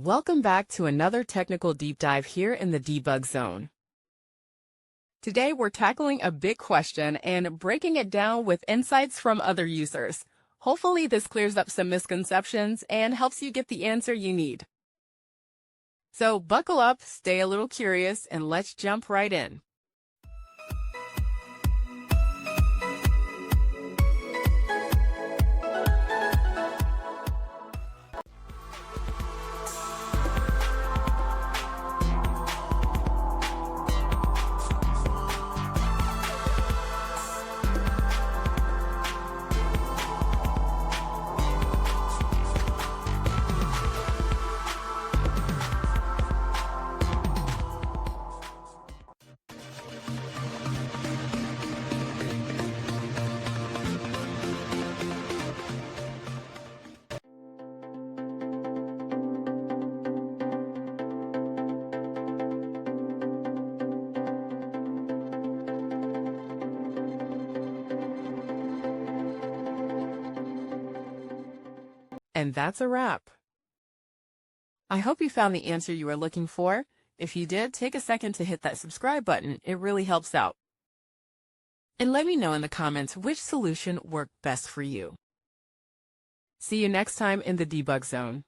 Welcome back to another technical deep dive here in the debug zone. Today we're tackling a big question and breaking it down with insights from other users. Hopefully this clears up some misconceptions and helps you get the answer you need. So buckle up, stay a little curious, and let's jump right in. And that's a wrap. I hope you found the answer you were looking for. If you did, take a second to hit that subscribe button. It really helps out. And let me know in the comments which solution worked best for you. See you next time in the debug zone.